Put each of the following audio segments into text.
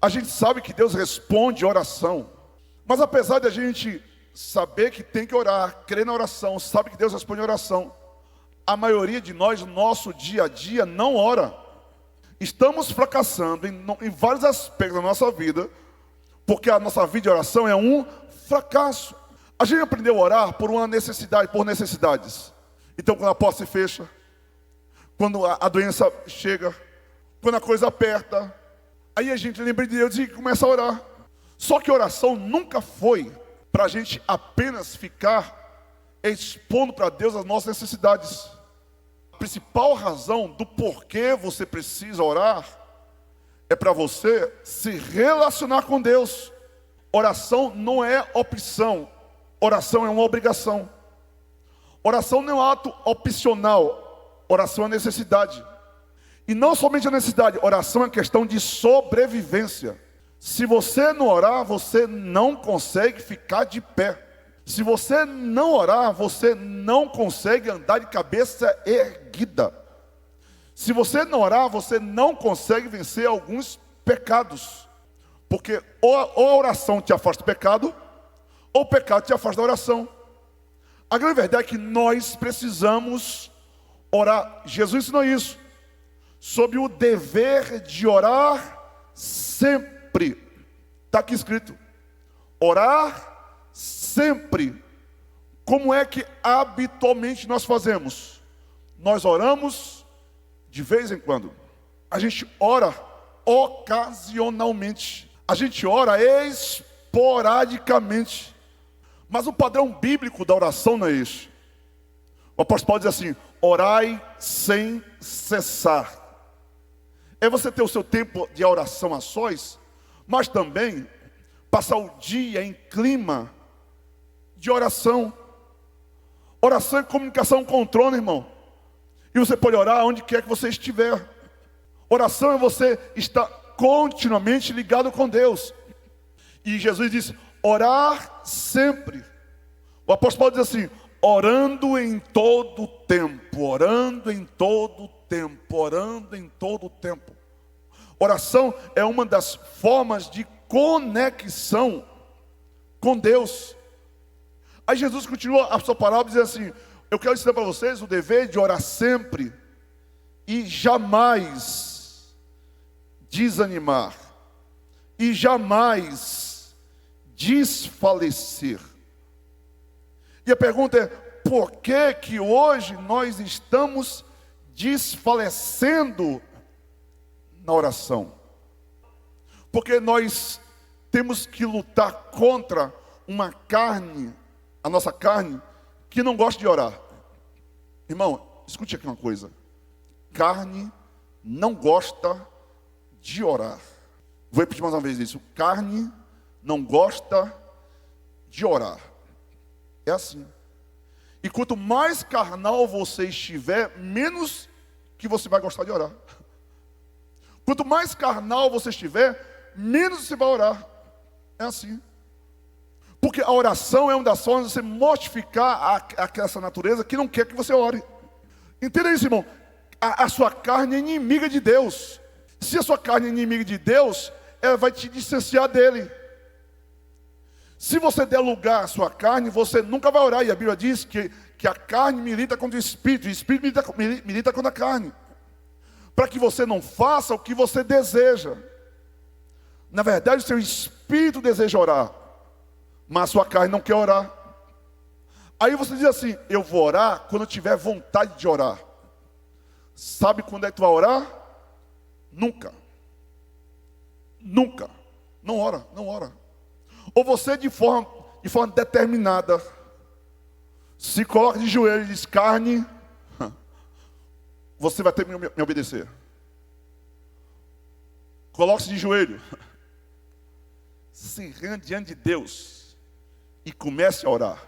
A gente sabe que Deus responde oração. Mas apesar de a gente saber que tem que orar, crer na oração, sabe que Deus responde oração, a maioria de nós, no nosso dia a dia, não ora. Estamos fracassando em vários aspectos da nossa vida, porque a nossa vida de oração é um fracasso. A gente aprendeu a orar por uma necessidade, por necessidades. Então quando a porta se fecha, quando a doença chega, quando a coisa aperta, aí a gente lembra de Deus e começa a orar. Só que oração nunca foi para a gente apenas ficar expondo para Deus as nossas necessidades. A principal razão do porquê você precisa orar é para você se relacionar com Deus. Oração não é opção, oração é uma obrigação. Oração não é um ato opcional, oração é necessidade. E não somente a necessidade, oração é questão de sobrevivência. Se você não orar, você não consegue ficar de pé. Se você não orar, você não consegue andar de cabeça erguida. Se você não orar, você não consegue vencer alguns pecados. Porque ou a oração te afasta do pecado, ou o pecado te afasta da oração. A grande verdade é que nós precisamos orar. Jesus ensinou isso, sobre o dever de orar sempre. Está aqui escrito, orar sempre. Como é que habitualmente nós fazemos? Nós oramos de vez em quando. A gente ora ocasionalmente. A gente ora esporadicamente. Mas o padrão bíblico da oração não é este. O apóstolo Paulo diz assim, orai sem cessar. É você ter o seu tempo de oração a sós, mas também passar o dia em clima de oração. Oração é comunicação com o trono, irmão. E você pode orar onde quer que você estiver. Oração é você estar continuamente ligado com Deus. E Jesus diz, orar sempre. O apóstolo Paulo diz assim, orando em todo o tempo, orando em todo o tempo, orando em todo o tempo. Oração é uma das formas de conexão com Deus. Aí Jesus continua a sua palavra dizendo assim, eu quero ensinar para vocês o dever de orar sempre e jamais desanimar e jamais desfalecer. E a pergunta é, por que que hoje nós estamos desfalecendo na oração? Porque nós temos que lutar contra uma carne, a nossa carne, que não gosta de orar. Irmão, escute aqui uma coisa. Carne não gosta de orar. Vou repetir mais uma vez isso. Carne não gosta de orar. É assim. E quanto mais carnal você estiver, menos que você vai gostar de orar. Quanto mais carnal você estiver, menos você vai orar. É assim. Porque a oração é uma das formas de você mortificar essa natureza que não quer que você ore. Entenda isso, irmão. A sua carne é inimiga de Deus. Se a sua carne é inimiga de Deus, ela vai te distanciar dele. Se você der lugar à sua carne, você nunca vai orar. E a Bíblia diz que a carne milita contra o Espírito, e o Espírito milita contra a carne. Para que você não faça o que você deseja. Na verdade, o seu Espírito deseja orar, mas a sua carne não quer orar. Aí você diz assim, eu vou orar quando eu tiver vontade de orar. Sabe quando é que tu vai orar? Nunca. Nunca. Não ora, não ora. Ou você de forma determinada se coloca de joelho e diz, carne, você vai ter que me obedecer. Coloque-se de joelho, se rende diante de Deus e comece a orar.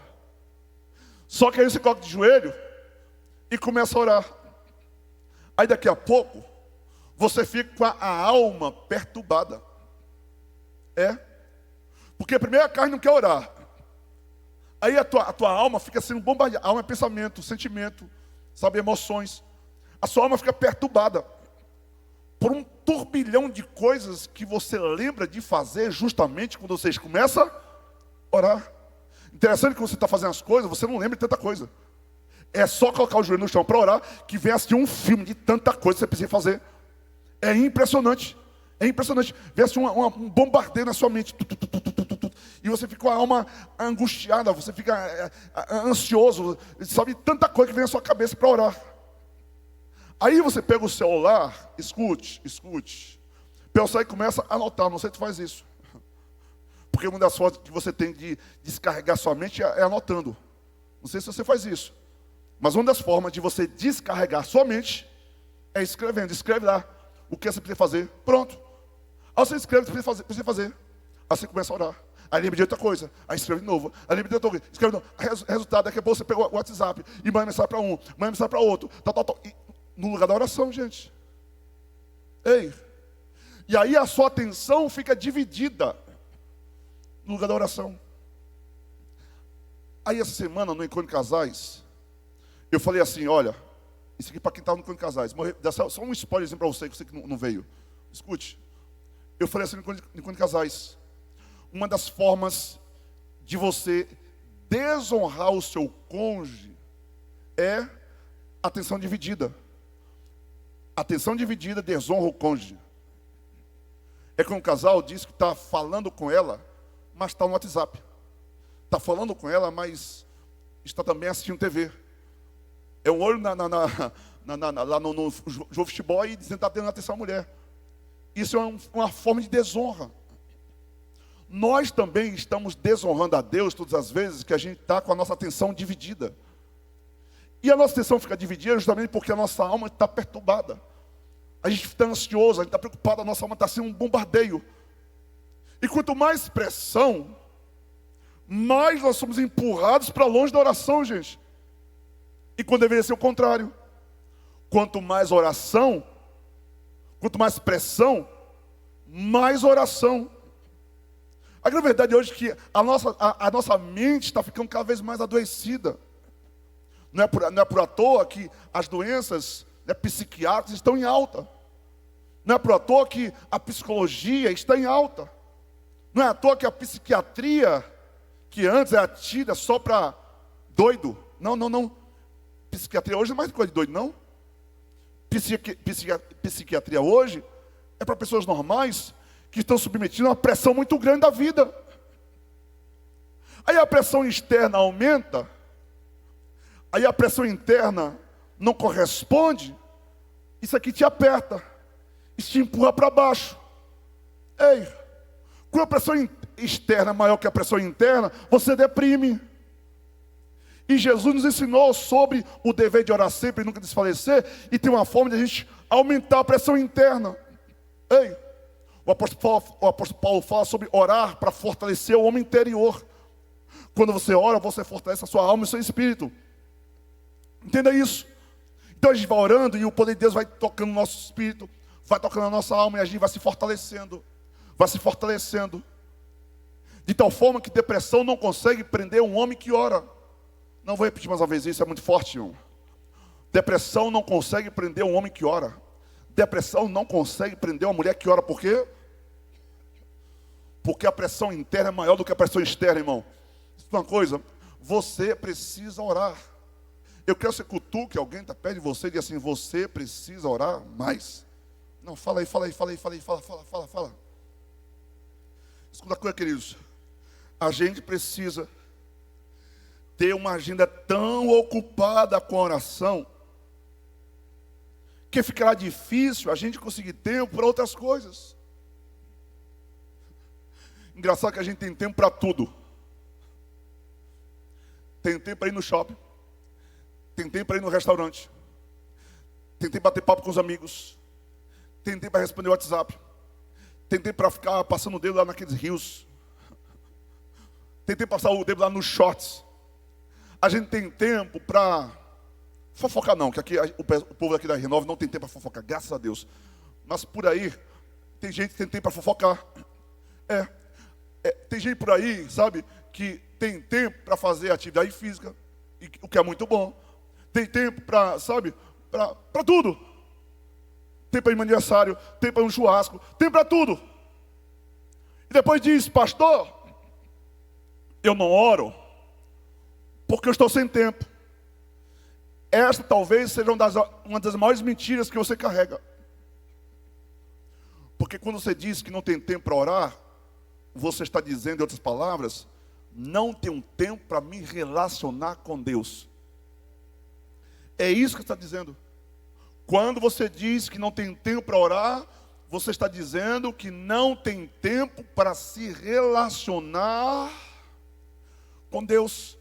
Só que aí você coloca de joelho e começa a orar. Aí daqui a pouco você fica com a alma perturbada. Porque a primeira carne não quer orar. Aí a tua alma fica sendo bombardeada. A alma é pensamento, sentimento, sabe, emoções. A sua alma fica perturbada. por um turbilhão de coisas que você lembra de fazer justamente quando você começa a orar. Interessante que você está fazendo as coisas, você não lembra de tanta coisa. É só colocar o joelho no chão para orar, que vem assistir um filme de tanta coisa que você precisa fazer. É impressionante. É impressionante. Vem assim um bombardeio na sua mente. E você fica com a alma angustiada, você fica ansioso, sabe, tanta coisa que vem na sua cabeça para orar. Aí você pega o celular, escute. Pelo celular e começa a anotar, não sei se tu faz isso. Porque uma das formas que você tem de descarregar sua mente é anotando. Não sei se você faz isso. Mas uma das formas de você descarregar sua mente é escrevendo. Escreve lá o que você precisa fazer. Pronto. Aí você escreve o que você precisa fazer. Aí você começa a orar. Aí lembra de outra coisa. Aí escreve de novo. Aí lembra de outra coisa. Escreve de novo. Resultado, daqui a pouco você pega o WhatsApp e manda mensagem para um, manda mensagem para outro. Tal. E, no lugar da oração, gente. Ei. E aí a sua atenção fica dividida no lugar da oração. Aí essa semana, no Encontro de Casais, eu falei assim, olha, isso aqui para quem estava no Encontro de Casais, só um spoilerzinho para você que não veio. Escute. Eu falei assim no Encontro de Casais, uma das formas de você desonrar o seu cônjuge é atenção dividida. Atenção dividida desonra o cônjuge. É quando o casal diz que está falando com ela, mas está no WhatsApp. Está falando com ela, mas está também assistindo TV. É um olho lá no jogo de futebol e dizendo que está tendo atenção à mulher. Isso é uma forma de desonra. Nós também estamos desonrando a Deus todas as vezes que a gente está com a nossa atenção dividida. E a nossa atenção fica dividida justamente porque a nossa alma está perturbada. A gente está ansioso, a gente está preocupado, a nossa alma está sendo um bombardeio. E quanto mais pressão, mais nós somos empurrados para longe da oração, gente. E quando deveria ser o contrário. Quanto mais oração, quanto mais pressão, mais oração. A grande verdade hoje é que a nossa mente está ficando cada vez mais adoecida. Não é por à toa que as doenças psiquiátricas estão em alta. Não é por à toa que a psicologia está em alta. Não é à toa que a psiquiatria, que antes era tida só para doido. Não. Psiquiatria hoje não é mais coisa de doido, não. Psiquiatria hoje é para pessoas normais que estão submetidas a uma pressão muito grande da vida. Aí a pressão externa aumenta, aí a pressão interna não corresponde, isso aqui te aperta, isso te empurra para baixo. Ei, quando a pressão externa é maior que a pressão interna, você deprime. E Jesus nos ensinou sobre o dever de orar sempre e nunca desfalecer, e tem uma forma de a gente aumentar a pressão interna. Ei, o apóstolo Paulo fala sobre orar para fortalecer o homem interior. Quando você ora, você fortalece a sua alma e o seu espírito. Entenda isso. Então a gente vai orando e o poder de Deus vai tocando no nosso espírito, vai tocando na nossa alma e a gente vai se fortalecendo. Vai se fortalecendo. De tal forma que depressão não consegue prender um homem que ora. Não vou repetir mais uma vez isso, é muito forte, irmão. Depressão não consegue prender um homem que ora. Depressão não consegue prender uma mulher que ora. Por quê? Porque a pressão interna é maior do que a pressão externa, irmão. Isso é uma coisa, você precisa orar. Eu quero que você cutuque alguém está perto de você e diga assim, você precisa orar mais. Não, fala aí. Escuta a coisa, queridos. A gente precisa ter uma agenda tão ocupada com a oração que ficará difícil a gente conseguir tempo para outras coisas. Engraçado que a gente tem tempo para tudo. Tem tempo para ir no shopping. Tem tempo para ir no restaurante. Tem tempo para ter papo com os amigos. Tem tempo para responder o WhatsApp. Tem tempo para ficar passando o dedo lá naqueles rios. Tem tempo para passar o dedo lá nos shorts. A gente tem tempo para fofocar não, que aqui o povo aqui da Renove não tem tempo para fofocar, graças a Deus. Mas por aí, tem gente que tem tempo para fofocar. Tem gente por aí, sabe, que tem tempo para fazer atividade física, o que é muito bom. Tem tempo para, sabe, para tudo. tem para aniversário, tem para um churrasco, tem para tudo. E depois diz, pastor, eu não oro porque eu estou sem tempo. Esta talvez seja uma das maiores mentiras que você carrega. Porque quando você diz que não tem tempo para orar, você está dizendo, em outras palavras, não tenho tempo para me relacionar com Deus. É isso que está dizendo. Quando você diz que não tem tempo para orar, você está dizendo que não tem tempo para se relacionar com Deus.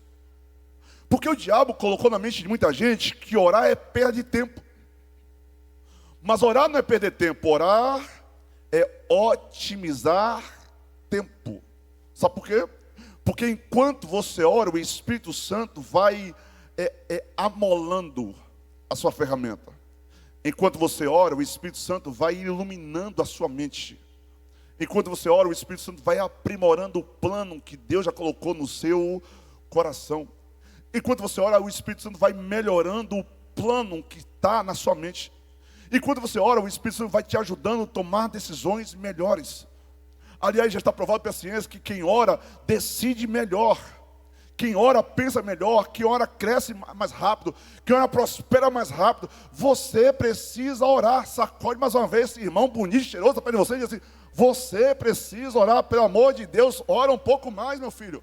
Porque o diabo colocou na mente de muita gente que orar é perda de tempo. Mas orar não é perder tempo, orar é otimizar tempo. Sabe por quê? Porque enquanto você ora, o Espírito Santo vai amolando a sua ferramenta. Enquanto você ora, o Espírito Santo vai iluminando a sua mente. Enquanto você ora, o Espírito Santo vai aprimorando o plano que Deus já colocou no seu coração. Enquanto você ora, o Espírito Santo vai melhorando o plano que está na sua mente. Enquanto você ora, o Espírito Santo vai te ajudando a tomar decisões melhores. Aliás, já está provado pela ciência que quem ora decide melhor. Quem ora pensa melhor, quem ora cresce mais rápido, quem ora prospera mais rápido. Você precisa orar. Sacode mais uma vez esse irmão bonito, cheiroso, perto de você e diz assim, você precisa orar, pelo amor de Deus, ora um pouco mais, meu filho.